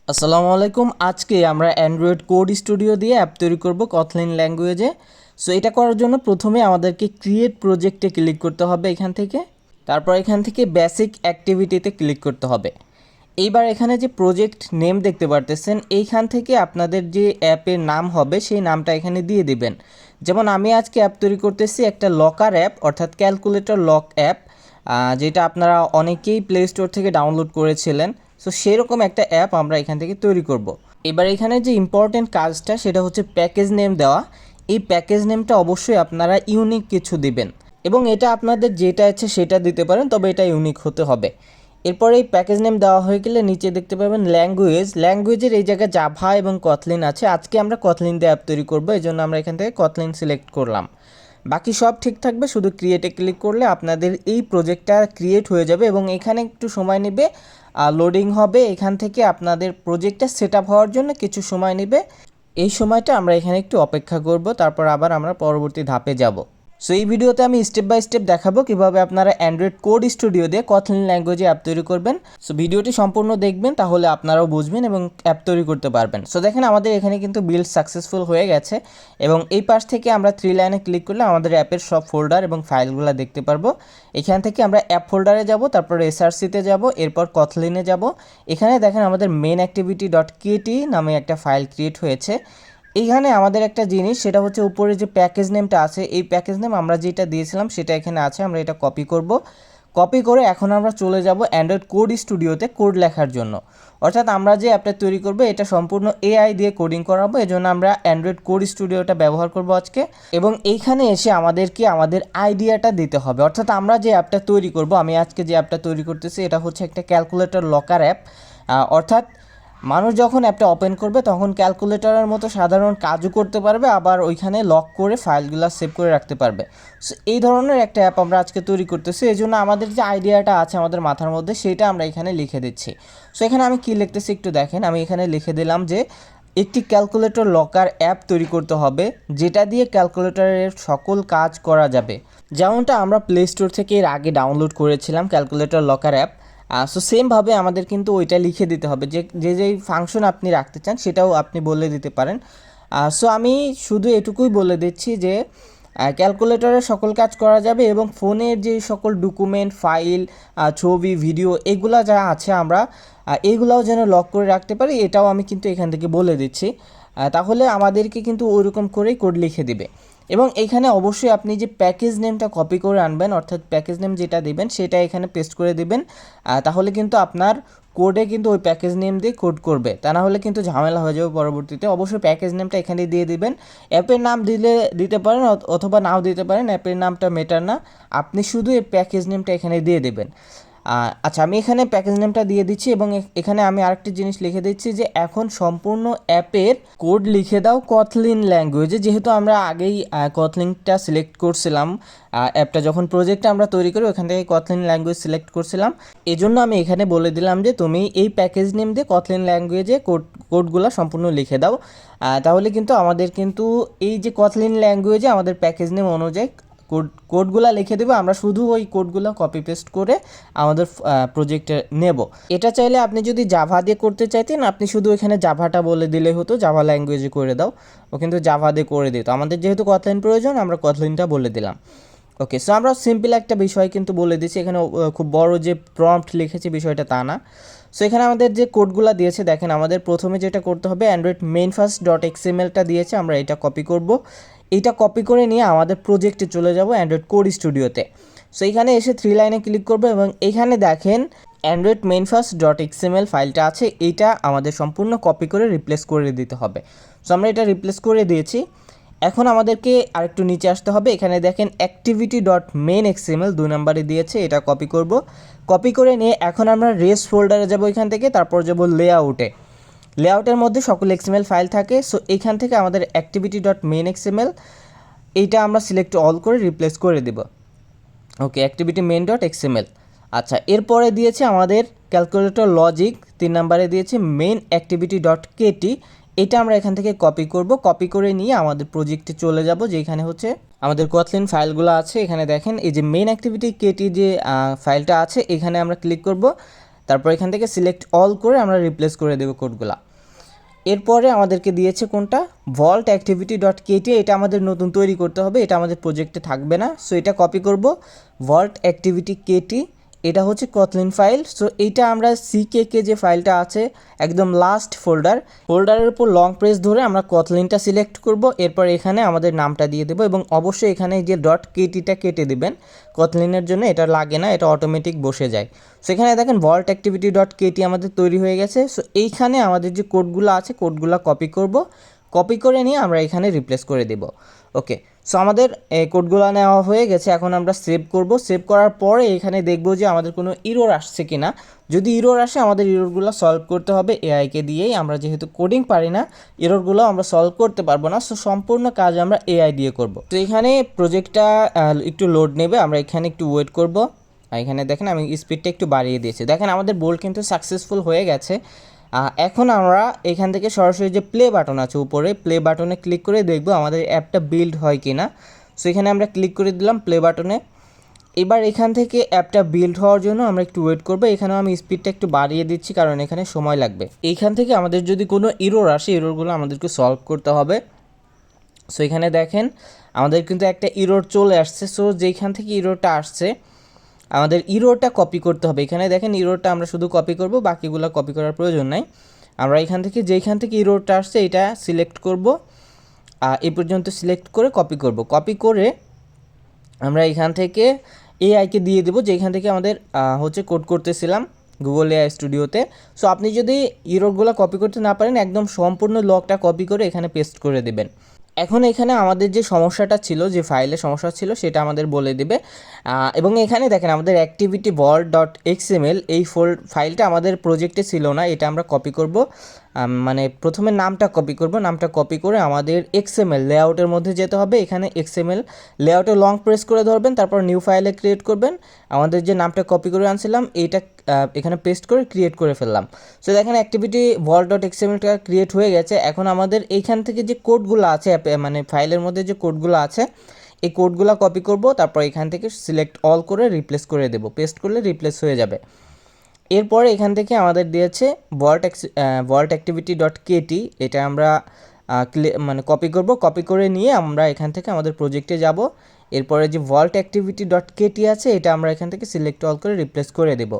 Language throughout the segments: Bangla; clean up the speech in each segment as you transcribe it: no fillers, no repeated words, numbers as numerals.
আসসালামু আলাইকুম। আজকে আমরা অ্যান্ড্রয়েড কোড স্টুডিও দিয়ে অ্যাপ তৈরি করব কথলিন ল্যাঙ্গুয়েজে। সো এটা করার জন্য প্রথমে আমাদেরকে ক্রিয়েট প্রজেক্টে ক্লিক করতে হবে এখান থেকে। তারপর এখান থেকে বেসিক অ্যাক্টিভিটিতে ক্লিক করতে হবে। এইবার এখানে যে প্রজেক্ট নেম দেখতে পারতেছেন, এইখান থেকে আপনাদের যে অ্যাপের নাম হবে সেই নামটা এখানে দিয়ে দিবেন। যেমন আমি আজকে অ্যাপ তৈরি করতেছি একটা লকার অ্যাপ, অর্থাৎ ক্যালকুলেটর লক অ্যাপ, যেটা আপনারা অনেকেই প্লে স্টোর থেকে ডাউনলোড করেছিলেন। সো সেরকম একটা অ্যাপ আমরা এখান থেকে তৈরি করব। এবার এখানে যে ইম্পর্টেন্ট কাজটা সেটা হচ্ছে প্যাকেজ নেম দেওয়া। এই প্যাকেজ নেমটা অবশ্যই আপনারা ইউনিক কিছু দিবেন, এবং এটা আপনাদের যেটা আছে সেটা দিতে পারেন, তবে এটা ইউনিক হতে হবে। এরপরে এই প্যাকেজ নেম দেওয়া হয়ে গেলে নিচে দেখতে পাবেন ল্যাঙ্গুয়েজের এই জায়গায় জাভা এবং কথলিন আছে। আজকে আমরা কথলিন দিয়ে অ্যাপ তৈরি করবো, এই জন্য আমরা এখান থেকে কথলিন সিলেক্ট করলাম। বাকি সব ঠিক থাকবে, শুধু ক্রিয়েটে ক্লিক করলে আপনাদের এই প্রজেক্টটা ক্রিয়েট হয়ে যাবে, এবং এখানে একটু সময় নেবে, লোডিং হবে। এখান থেকে আপনাদের প্রজেক্টটা সেট আপ হওয়ার জন্য কিছু সময় নেবে। এই সময়টা আমরা এখানে একটু অপেক্ষা করব, তারপর আবার আমরা পরবর্তী ধাপে যাব। সো এই ভিডিওতে আমি স্টেপ বাই স্টেপ দেখাবো কিভাবে আপনারা অ্যান্ড্রয়েড কোড স্টুডিও দিয়ে কথলিন ল্যাঙ্গুয়েজে অ্যাপ তৈরি করবেন। সো ভিডিওটি সম্পূর্ণ দেখবেন, তাহলে আপনারাও বুঝবেন এবং অ্যাপ তৈরি করতে পারবেন। সো দেখেন আমাদের এখানে কিন্তু বিল্ড সাকসেসফুল হয়ে গেছে, এবং এই পাশ থেকে আমরা 3 লাইনে ক্লিক করলে আমাদের অ্যাপের সব ফোল্ডার এবং ফাইলগুলো দেখতে পারবো। এখান থেকে আমরা অ্যাপ ফোল্ডারে যাব, তারপর এসআরসিতে যাব, এরপর কথলিনে যাব। এখানে দেখেন আমাদের মেন অ্যাক্টিভিটি ডট কেটি নামে একটা ফাইল ক্রিয়েট হয়েছে। এইখানে আমাদের একটা জিনিস, সেটা হচ্ছে উপরে যে প্যাকেজ নেমটা আছে, এই প্যাকেজ নেম আমরা যেটা দিয়েছিলাম সেটা এখানে আছে। আমরা এটা কপি করব। কপি করে এখন আমরা চলে যাব অ্যান্ড্রয়েড কোড স্টুডিওতে কোড লেখার জন্য। অর্থাৎ আমরা যে অ্যাপটা তৈরি করব এটা সম্পূর্ণ এআই দিয়ে কোডিং করাবো, এজন্য আমরা অ্যান্ড্রয়েড কোড স্টুডিওটা ব্যবহার করব আজকে। এবং এইখানে এসে আমাদেরকে আমাদের আইডিয়াটা দিতে হবে, অর্থাৎ আমরা যে অ্যাপটা তৈরি করব, আমি আজকে যে অ্যাপটা তৈরি করতেছি এটা হচ্ছে একটা ক্যালকুলেটর লকার অ্যাপ। অর্থাৎ মানুষ যখন অ্যাপটা ওপেন করবে তখন ক্যালকুলেটরের মতো সাধারণ কাজও করতে পারবে, আবার ওইখানে লক করে ফাইলগুলো সেভ করে রাখতে পারবে। সো এই ধরনের একটা অ্যাপ আমরা আজকে তৈরি করতেছি, এই জন্য আমাদের যে আইডিয়াটা আছে আমাদের মাথার মধ্যে সেটা আমরা এখানে লিখে দিচ্ছি। সো এখানে আমি কি লিখতেছি একটু দেখেন। আমি এখানে লিখে দিলাম যে একটি ক্যালকুলেটর লকার অ্যাপ তৈরি করতে হবে, যেটা দিয়ে ক্যালকুলেটরের সকল কাজ করা যাবে, যেমনটা আমরা প্লে স্টোর থেকে এর আগে ডাউনলোড করেছিলাম ক্যালকুলেটর লকার অ্যাপ। সো সেমভাবে আমাদের কিন্তু ওইটা লিখে দিতে হবে, যে যেই ফাংশন আপনি রাখতে চান সেটাও আপনি বলে দিতে পারেন। সো আমি শুধু এটুকুই বলে দিচ্ছি যে ক্যালকুলেটরে সকল কাজ করা যাবে, এবং ফোনের যে সকল ডকুমেন্ট, ফাইল, ছবি, ভিডিও এগুলা যা আছে আমরা এইগুলাও যেন লক করে রাখতে পারি, এটাও আমি কিন্তু এখান থেকে বলে দিচ্ছি। তাহলে আমাদেরকে কিন্তু ওইরকম করেই কোড লিখে দিবে। এবং এখানে অবশ্যই আপনি যে প্যাকেজ নেমটা কপি করে আনবেন, অর্থাৎ প্যাকেজ নেম যেটা দিবেন সেটা এখানে পেস্ট করে দিবেন। তাহলে কিন্তু আপনার কোডে কিন্তু ওই প্যাকেজ নেম দিয়ে কোড করবে, তা না হলে কিন্তু ঝামেলা হয়ে যাবে পরবর্তীতে। অবশ্যই প্যাকেজ নেমটা এখানে দিয়ে দিবেন। অ্যাপের নাম দিলে দিতে পারেন, অথবা নাও দিতে পারেন, অ্যাপের নামটা ম্যাটার না, আপনি শুধু এই প্যাকেজ নেমটা এখানে দিয়ে দেবেন। আচ্ছা, আমি এখানে প্যাকেজ নেমটা দিয়ে দিচ্ছি, এবং এখানে আমি আরেকটি জিনিস লিখে দিচ্ছি যে এখন সম্পূর্ণ অ্যাপের কোড লিখে দাও কথলিন ল্যাঙ্গুয়েজে। যেহেতু আমরা আগেই কথলিনটা সিলেক্ট করছিলাম, অ্যাপটা যখন প্রজেক্টটা আমরা তৈরি করি ওখান থেকে কথলিন ল্যাঙ্গুয়েজ সিলেক্ট করছিলাম, এজন্য আমি এখানে বলে দিলাম যে তুমি এই প্যাকেজ নেম দিয়ে কথলিন ল্যাঙ্গুয়েজে কোডগুলো সম্পূর্ণ লিখে দাও। তাহলে কিন্তু আমাদের কিন্তু এই যে কথলিন ল্যাঙ্গুয়েজে আমাদের প্যাকেজ নেম অনুযায়ী কোডগুলো লিখে দেবো, আমরা শুধু ওই কোডগুলো কপি পেস্ট করে আমাদের প্রজেক্টে নেব। এটা চাইলে আপনি যদি জাভা দিয়ে করতে চাইতেন, আপনি শুধু এখানে জাভাটা বলে দিলে হতো, জাভা ল্যাঙ্গুয়েজে করে দাও, ও কিন্তু জাভা দিয়ে করে দিত। আমাদের যেহেতু কথলিন প্রয়োজন, আমরা কথলিনটা বলে দিলাম। ওকে, সো আমরা সিম্পল একটা বিষয় কিন্তু বলে দিচ্ছি, এখানে খুব বড় যে প্রম্পট লিখেছি বিষয়টা তা না। সো এখানে আমাদের যে কোডগুলো দিয়েছে দেখেন, আমাদের প্রথমে যেটা করতে হবে অ্যান্ড্রয়েড মেইন ফার্স্ট ডট এক্সএমএলটা দিয়েছে, আমরা এটা কপি করব। এইটা কপি করে নিয়ে আমাদের প্রজেক্টে চলে যাব অ্যান্ড্রয়েড কোড স্টুডিওতে। সো এখানে এসে 3 লাইনে ক্লিক করবো, এবং এখানে দেখেন Android main first dot XML ফাইলটা আছে, এইটা আমাদের সম্পূর্ণ কপি করে রিপ্লেস করে দিতে হবে। সো আমরা এটা রিপ্লেস করে দিয়েছি। এখন আমাদেরকে আরেকটু নিচে আসতে হবে, এখানে দেখেন অ্যাক্টিভিটি ডট মেন এক্সএমএল 2 নম্বরে দিয়েছে, এটা কপি করব। কপি করে নিয়ে এখন আমরা রেস ফোল্ডারে যাব এখান থেকে, তারপর যাব লেআউটের মধ্যে সকল এক্সএমএল ফাইল থাকে। সো এখান থেকে আমাদের অ্যাক্টিভিটি ডট মেন এক্সএমএল এইটা আমরা সিলেক্ট অল করে রিপ্লেস করে দেব। ওকে, অ্যাক্টিভিটি মেন ডট এক্সএমএল। আচ্ছা, এরপরে দিয়েছে আমাদের ক্যালকুলেটর লজিক 3 নম্বরে দিয়েছে মেন অ্যাক্টিভিটি ডট কেটি, এটা আমরা এখান থেকে কপি করব। কপি করে নিয়ে আমাদের প্রজেক্টে চলে যাব, যেখানে হচ্ছে আমাদের কথলিন ফাইলগুলো আছে। এখানে দেখেন এই যে মেন অ্যাক্টিভিটি কেটি যে ফাইলটা আছে, এখানে আমরা ক্লিক করব। তারপর এখান থেকে সিলেক্ট অল করে আমরা রিপ্লেস করে দেবো কোডগুলা। এরপরে আমাদেরকে দিয়েছে কোনটা, ভল্ট অ্যাক্টিভিটি ডট কেটি, এটা আমাদের নতুন তৈরি করতে হবে, এটা আমাদের প্রজেক্টে থাকবে না। সো এটা কপি করব, ভল্ট অ্যাক্টিভিটি কেটি, এটা হচ্ছে কথলিন ফাইল। সো এইটা আমরা সিকেকে যে ফাইলটা আছে একদম লাস্ট ফোল্ডারের উপর লং প্রেস ধরে আমরা কথলিনটা সিলেক্ট করব। এরপর এখানে আমাদের নামটা দিয়ে দেবো এবং অবশ্যই এখানে যে ডট কেটিটা কেটে দেবেন, কথলিনের জন্য এটা লাগে না, এটা অটোমেটিক বসে যায়। সো এখানে দেখেন ভল্ট অ্যাক্টিভিটি ডট কেটি আমাদের তৈরি হয়ে গেছে। সো এইখানে আমাদের যে কোডগুলো আছে কোডগুলো কপি করব, কপি করে নিয়ে আমরা এখানে রিপ্লেস করে দেব। ওকে, সো আমাদের এই কোডগুলো নেওয়া হয়ে গেছে। এখন আমরা সেভ করব। সেভ করার পরে এখানে দেখব যে আমাদের কোনো ইরর আসছে কি না। যদি ইরর আসে আমাদের ইররগুলো সলভ করতে হবে এআইকে দিয়েই, আমরা যেহেতু কোডিং পারি না ইররগুলো আমরা সলভ করতে পারবো না। সো সম্পূর্ণ কাজ আমরা এআই দিয়ে করব। তো এখানে প্রজেক্টটা একটু লোড নেবে, আমরা এখানে একটু ওয়েট করব। এখানে দেখেন আমি স্পিডটা একটু বাড়িয়ে দিয়েছি। দেখেন আমাদের বোল্ড কিন্তু সাকসেসফুল হয়ে গেছে। এখন আমরা এখান থেকে সরাসরি যে প্লে বাটন আছে উপরে, প্লে বাটনে ক্লিক করে দেখব আমাদের অ্যাপটা বিল্ড হয় কি না। সো এখানে আমরা ক্লিক করে দিলাম প্লে বাটনে। এবার এখান থেকে অ্যাপটা বিল্ড হওয়ার জন্য আমরা একটু ওয়েট করবো। এখানেও আমি স্পিডটা একটু বাড়িয়ে দিচ্ছি কারণ এখানে সময় লাগবে। এইখান থেকে আমাদের যদি কোনো ইরর আসে ইররগুলো আমাদেরকে সলভ করতে হবে। সো এখানে দেখেন আমাদের কিন্তু একটা ইরর চলে আসছে। সো যেখান থেকে ইররটা আসছে আমাদের ইরোটা কপি করতে হবে। এখানে দেখেন ইরোটা আমরা শুধু কপি করব, বাকিগুলো কপি করার প্রয়োজন নাই। আমরা এখান থেকে যেখান থেকে ইরোটা আসছে এটা সিলেক্ট করব, এই পর্যন্ত সিলেক্ট করে কপি করব। কপি করে আমরা এখান থেকে এআইকে দিয়ে দেবো, যেখান থেকে আমাদের হচ্ছে কোড করতেছিলাম গুগল এআই স্টুডিওতে। সো আপনি যদি ইরোগুলো কপি করতে না পারেন একদম সম্পূর্ণ লগটা কপি করে এখানে পেস্ট করে দেবেন। এখন এখানে আমাদের যে সমস্যাটা ছিল, যে ফাইলে সমস্যা ছিল সেটা আমাদের বলে দেবে। এবং এখানে দেখেন আমাদের অ্যাক্টিভিটি ভল্ট ডট এক্সএমএল এই ফাইলটা আমাদের প্রজেক্টে ছিল না, এটা আমরা কপি করব। মানে প্রথমে নামটা কপি করব, নামটা কপি করে আমাদের এক্সএমএল লেআউটের মধ্যে যেতে হবে। এখানে এক্সএমএল লেআউটে লং প্রেস করে ধরবেন, তারপর নিউ ফাইলে ক্রিয়েট করবেন। আমাদের যে নামটা কপি করে আনছিলাম এইটা এখানে পেস্ট করে ক্রিয়েট করে ফেললাম। সো দেখেন অ্যাক্টিভিটি ভল্ট ডট এক্সএমএলটা ক্রিয়েট হয়ে গেছে। এখন আমাদের এইখান থেকে যে কোডগুলো আছে মানে ফাইলের মধ্যে যে কোডগুলো আছে এই কোডগুলো কপি করব, তারপর এখান থেকে সিলেক্ট অল করে রিপ্লেস করে দেব। পেস্ট করলে রিপ্লেস হয়ে যাবে। এরপরে এখান থেকে আমাদের দিয়েছে ভল্ট অ্যাক্টিভিটি ডট কেটি, এটা আমরা মানে কপি করব। কপি করে নিয়ে আমরা এখান থেকে আমাদের প্রজেক্টে যাব। এরপরে যে ভল্ট অ্যাক্টিভিটি ডট কেটি আছে এটা আমরা এখান থেকে সিলেক্ট অল করে রিপ্লেস করে দেব।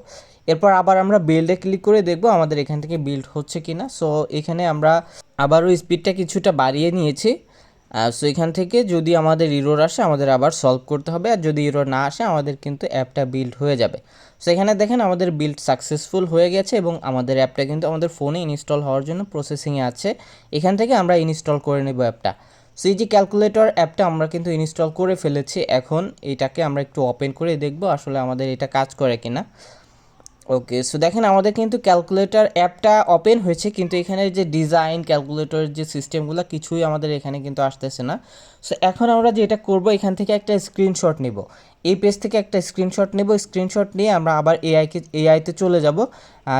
এরপর আবার আমরা বিল্ডে ক্লিক করে দেখব আমাদের এখান থেকে বিল্ড হচ্ছে কি না। সো এখানে আমরা আবারও স্পিডটা কিছুটা বাড়িয়ে নিয়েছি। সো এখান থেকে যদি আমাদের ইরর আসে আমাদের আবার সলভ করতে হবে, আর যদি ইরর না আসে আমাদের কিন্তু অ্যাপটা বিল্ড হয়ে যাবে। সো এখানে দেখেন আমাদের বিল্ড সাকসেসফুল হয়ে গেছে এবং আমাদের অ্যাপটা কিন্তু আমাদের ফোনে ইনস্টল হওয়ার জন্য প্রসেসিংয়ে আছে। এখান থেকে আমরা ইনস্টল করে নেব অ্যাপটা। সো এই যে ক্যালকুলেটর অ্যাপটা আমরা কিন্তু ইনস্টল করে ফেলেছি। এখন এটাকে আমরা একটু ওপেন করে দেখব আসলে আমাদের এটা কাজ করে কিনা। ওকে, সো দেখেন আমাদের কিন্তু ক্যালকুলেটর অ্যাপটা ওপেন হয়েছে, কিন্তু এখানে যে ডিজাইন ক্যালকুলেটরের যে সিস্টেমগুলো কিছুই আমাদের এখানে কিন্তু আসতেছে না। সো এখন আমরা যেটা করব এখান থেকে একটা স্ক্রিনশট নেব, এই পেজ থেকে একটা স্ক্রিনশট নেব। স্ক্রিনশট নিয়ে আমরা আবার এআইতে চলে যাব,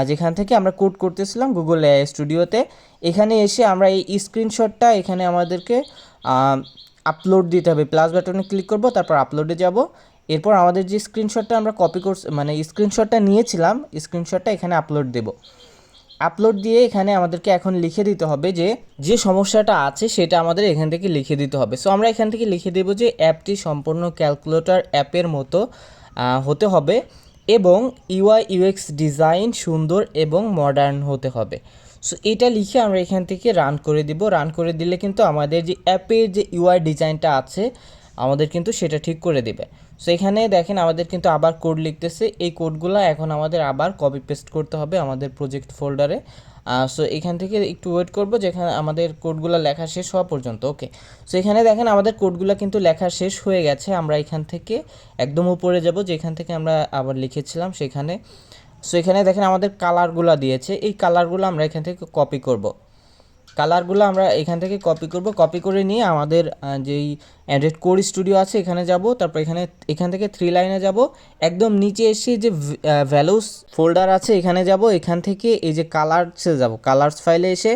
যেখান থেকে আমরা কোড করতেছিলাম গুগল এআই স্টুডিওতে। এখানে এসে আমরা এই স্ক্রিনশটটা এখানে আমাদেরকে আপলোড দিতে হবে। প্লাস বাটনে ক্লিক করব, তারপর আপলোডে যাব। এরপর আমাদের যে স্ক্রিনশটটা আমরা কপি করছি মানে স্ক্রিনশটটা নিয়েছিলাম স্ক্রিনশটটা এখানে আপলোড দেব। আপলোড দিয়ে এখানে আমাদেরকে এখন লিখে দিতে হবে যে যে সমস্যাটা আছে সেটা আমাদের এখান থেকে লিখে দিতে হবে। সো আমরা এখান থেকে লিখে দেব যে অ্যাপটি সম্পূর্ণ ক্যালকুলেটর অ্যাপের মতো হতে হবে এবং ইউআই ইউএক্স ডিজাইন সুন্দর এবং মডার্ন হতে হবে। সো এটা লিখে আমরা এখান থেকে রান করে দিব। রান করে দিলে কিন্তু আমাদের যে অ্যাপের যে ইউআই ডিজাইনটা আছে আমাদের কিন্তু সেটা ঠিক করে দেবে। সো এখানে দেখেন আমাদের কিন্তু আবার কোড লিখতেছে, এই কোডগুলো এখন আমাদের আবার কপি পেস্ট করতে হবে আমাদের প্রজেক্ট ফোল্ডারে। সো এখান থেকে একটু ওয়েট করব যেখানে আমাদের কোডগুলো লেখা শেষ হওয়া পর্যন্ত। ওকে, সো এখানে দেখেন আমাদের কোডগুলো কিন্তু লেখা শেষ হয়ে গেছে। আমরা এখান থেকে একদম উপরে যাব যেখান থেকে আমরা আবার লিখেছিলাম সেখানে। সো এখানে দেখেন আমাদের কালারগুলো দিয়েছে, এই কালারগুলো আমরা এখান থেকে কপি করব। কালারগুলো আমরা এখান থেকে কপি করব। কপি করে নিয়ে আমাদের যেই অ্যান্ড্রয়েড কোর স্টুডিও আছে এখানে যাব, তারপর এখান থেকে 3 লাইনে যাব, একদম নিচে এসে যে ভ্যালুস ফোল্ডার আছে এখানে যাব। এখান থেকে এই যে কালার্সে যাব, কালার্স ফাইলে এসে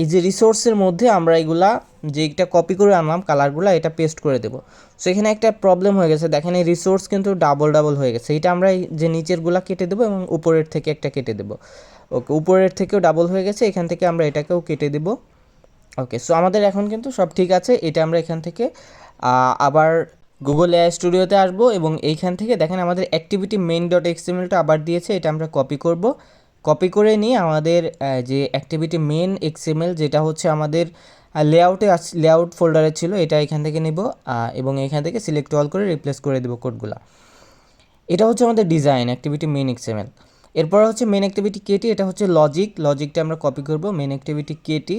এই যে রিসোর্সের মধ্যে আমরা এগুলা যেটা কপি করে আনলাম কালারগুলো এটা পেস্ট করে দেবো। সো এখানে একটা প্রবলেম হয়ে গেছে, দেখেন এই রিসোর্স কিন্তু ডাবল হয়ে গেছে। এটা আমরা এই যে নিচেরগুলা কেটে দেবো এবং উপরের থেকে একটা কেটে দেবো। ওকে, উপরের থেকেও ডাবল হয়ে গেছে, এখান থেকে আমরা এটাকেও কেটে দেবো। ওকে, সো আমাদের এখন কিন্তু সব ঠিক আছে। এটা আমরা এখান থেকে আবার গুগল এআই স্টুডিওতে আসবো এবং এইখান থেকে দেখেন আমাদের অ্যাক্টিভিটি মেইন ডট এক্সএমএলটা আবার দিয়েছে, এটা আমরা কপি করব। কপি করে নিয়ে আমাদের যে অ্যাক্টিভিটি মেন এক্সএমএল যেটা হচ্ছে আমাদের লেআউট ফোল্ডারে ছিল, এটা এখান থেকে নিব এবং এখান থেকে সিলেক্ট অল করে রিপ্লেস করে দেবো কোডগুলো। এটা হচ্ছে আমাদের ডিজাইন অ্যাক্টিভিটি মেন এক্সএমএল। এরপর হচ্ছে মেন অ্যাক্টিভিটি কেটি, এটা হচ্ছে লজিকটা আমরা কপি করব। মেন অ্যাক্টিভিটি কেটি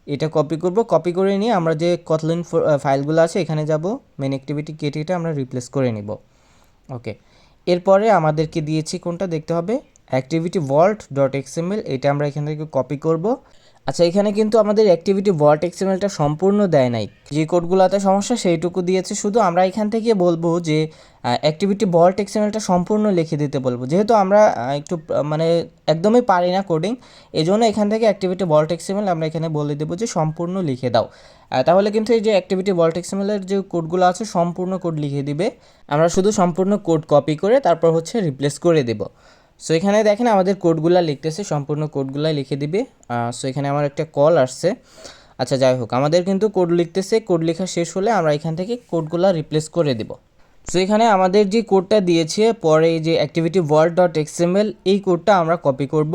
এটা কপি করব। কপি করে নিয়ে আমরা যে কটলিন ফাইলগুলো আছে এখানে যাব, মেন অ্যাক্টিভিটি কেটিটা আমরা রিপ্লেস করে নিব। ওকে, এরপরে আমাদেরকে দিয়েছি কোনটা দেখতে হবে, অ্যাক্টিভিটি ভল্ট ডট এক্সএমএল, এটা আমরা এখান থেকে কপি করব। আচ্ছা, এখানে কিন্তু আমাদের অ্যাক্টিভিটি ভল্ট এক্সএমএলটা সম্পূর্ণ দেয় নাই, যে কোডগুলোতে সমস্যা সেইটুকু দিয়েছে শুধু। আমরা এখান থেকে বলবো যে অ্যাক্টিভিটি ভল্ট এক্সএমএলটা সম্পূর্ণ লিখে দিতে বলবো, যেহেতু আমরা একটু মানে একদমই পারি না কোডিং, এই জন্য এখান থেকে অ্যাক্টিভিটি ভল্ট এক্সএমএল আমরা এখানে বলে দেবো যে সম্পূর্ণ লিখে দাও। তাহলে কিন্তু এই যে অ্যাক্টিভিটি ভল্ট এক্সএমএলের যে কোডগুলো আছে সম্পূর্ণ কোড লিখে দিবে। আমরা শুধু সম্পূর্ণ কোড কপি করে তারপর হচ্ছে রিপ্লেস করে দেব। সো এখানে দেখেন আমাদের কোডগুলা লিখতেছে, সম্পূর্ণ কোডগুলাই লিখে দিবে। সো এখানে আমার একটা কল আসছে। আচ্ছা, যাই হোক, আমাদের কিন্তু কোড লিখতেছে। কোড লেখা শেষ হলে আমরা এখান থেকে কোডগুলা রিপ্লেস করে দেব। সো এখানে আমাদের যে কোডটা দিয়েছে পরে এই যে অ্যাক্টিভিটি ভল্ট ডট এক্সএমএল, এই কোডটা আমরা কপি করব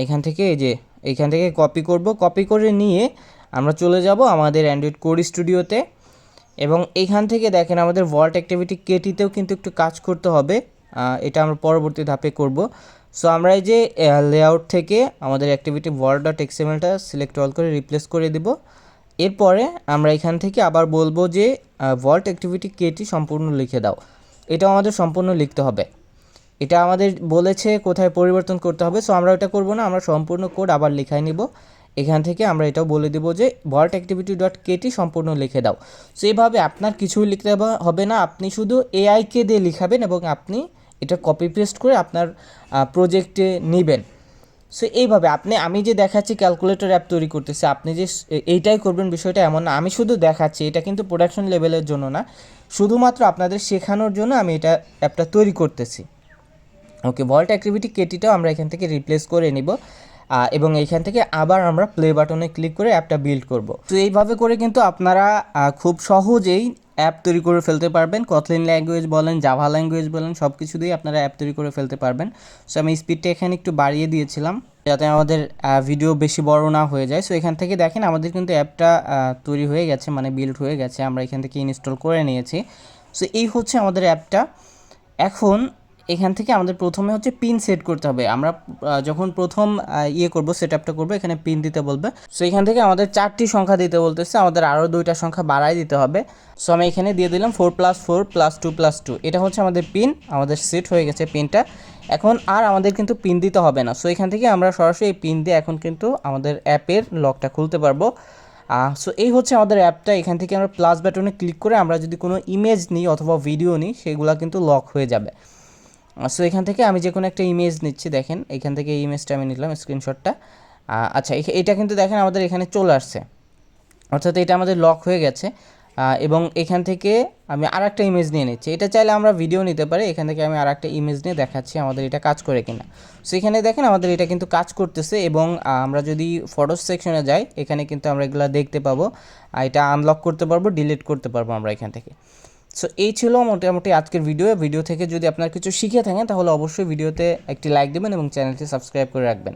এখান থেকে, এই যে এইখান থেকে কপি করব। কপি করে নিয়ে আমরা চলে যাব আমাদের অ্যান্ড্রয়েড কোড স্টুডিওতে এবং এইখান থেকে দেখেন আমাদের ভল্ট অ্যাক্টিভিটি কেটিতেও কিন্তু একটু কাজ করতে হবে, এটা আমরা পরবর্তী ধাপে করব। সো আমরা এই যে লেআউট থেকে আমাদের অ্যাক্টিভিটি ভল্ট ডট এক্সএমএলটা সিলেক্ট অল করে রিপ্লেস করে দেব। এরপরে আমরা এখান থেকে আবার বলবো যে ভল্ট অ্যাক্টিভিটি কেটি সম্পূর্ণ লিখে দাও, এটাও আমাদের সম্পূর্ণ লিখতে হবে। এটা আমাদের বলেছে কোথায় পরিবর্তন করতে হবে। সো আমরা এটা করব না, আমরা সম্পূর্ণ কোড আবার লিখাই নিব। এখান থেকে আমরা এটাও বলে দেবো যে ভল্ট অ্যাক্টিভিটি ডট কেটি সম্পূর্ণ লিখে দাও। সো এইভাবে আপনার কিছুই লিখতে হবে না, আপনি শুধু এআইকে দিয়ে লিখাবেন এবং আপনি এটা কপি পেস্ট করে আপনার প্রজেক্টে নেবেন। সো এইভাবে আমি যে দেখাচ্ছি ক্যালকুলেটর অ্যাপ তৈরি করতেছি, আপনি যে এইটাই করবেন বিষয়টা এমন না। আমি শুধু দেখাচ্ছি, এটা কিন্তু প্রোডাকশন লেভেলের জন্য না, শুধুমাত্র আপনাদের শেখানোর জন্য আমি এটা অ্যাপটা তৈরি করতেছি। ওকে, ভল্ট অ্যাক্টিভিটি কেটিটাও আমরা এখান থেকে রিপ্লেস করে নিব এবং এইখান থেকে আবার আমরা প্লে বাটনে ক্লিক করে অ্যাপটা বিল্ড করব। তো এইভাবে করে কিন্তু আপনারা খুব সহজেই অ্যাপ তৈরি করে ফেলতে পারবেন। কটলিন ল্যাঙ্গুয়েজ বলেন, জাভা ল্যাঙ্গুয়েজ বলেন, সব কিছু দিয়ে আপনারা অ্যাপ তৈরি করে ফেলতে পারবেন। সো আমি স্পিডটা এখানে একটু বাড়িয়ে দিয়েছিলাম যাতে আমাদের ভিডিও বেশি বড় না হয়ে যায়। সো এখান থেকে দেখেন আমাদের কিন্তু অ্যাপটা তৈরি হয়ে গেছে, মানে বিল্ড হয়ে গেছে, আমরা এখান থেকে ইনস্টল করে নিয়েছি। সো এই হচ্ছে আমাদের অ্যাপটা। এখন এখান থেকে আমাদের প্রথমে হচ্ছে পিন সেট করতে হবে। আমরা যখন প্রথম করব, সেট আপটা করবো, এখানে পিন দিতে বলবে। সো এখান থেকে আমাদের 4টি সংখ্যা দিতে বলতেছে, আমাদের আরও 2টা সংখ্যা বাড়াই দিতে হবে। সো আমি এখানে দিয়ে দিলাম 4+4+2+2, এটা হচ্ছে আমাদের পিন, আমাদের সেট হয়ে গেছে পিনটা। এখন আর আমাদের কিন্তু পিন দিতে হবে না। সো এখান থেকে আমরা সরাসরি এই পিন দিয়ে এখন কিন্তু আমাদের অ্যাপের লকটা খুলতে পারবো। সো এই হচ্ছে আমাদের অ্যাপটা। এখান থেকে আমরা প্লাস বাটনে ক্লিক করে আমরা যদি কোনো ইমেজ নিই অথবা ভিডিও নিই, সেগুলো কিন্তু লক হয়ে যাবে। সো এখান থেকে আমি যে কোনো একটা ইমেজ নিচ্ছি, দেখেন এখান থেকে এই ইমেজটা আমি নিলাম স্ক্রিনশটটা। আচ্ছা, এটা কিন্তু দেখেন আমাদের এখানে চলে আসছে, অর্থাৎ এটা আমাদের লক হয়ে গেছে। এবং এখান থেকে আমি আর একটা ইমেজ নিয়ে নিচ্ছি, এটা চাইলে আমরা ভিডিও নিতে পারি। এখান থেকে আমি আর একটা ইমেজ নিয়ে দেখাচ্ছি আমাদের এটা কাজ করে কিনা। সো এখানে দেখেন আমাদের এটা কিন্তু কাজ করতেছে এবং আমরা যদি ফটোস সেকশনে যাই, এখানে কিন্তু আমরা এগুলো দেখতে পাবো, এটা আনলক করতে পারবো, ডিলিট করতে পারবো আমরা এখান থেকে। সো এই ছিল মোটামুটি আজকের ভিডিও থেকে যদি আপনার কিছু শিখে থাকেন তাহলে অবশ্যই ভিডিওতে একটি লাইক দেবেন এবং চ্যানেলটি সাবস্ক্রাইব করে রাখবেন।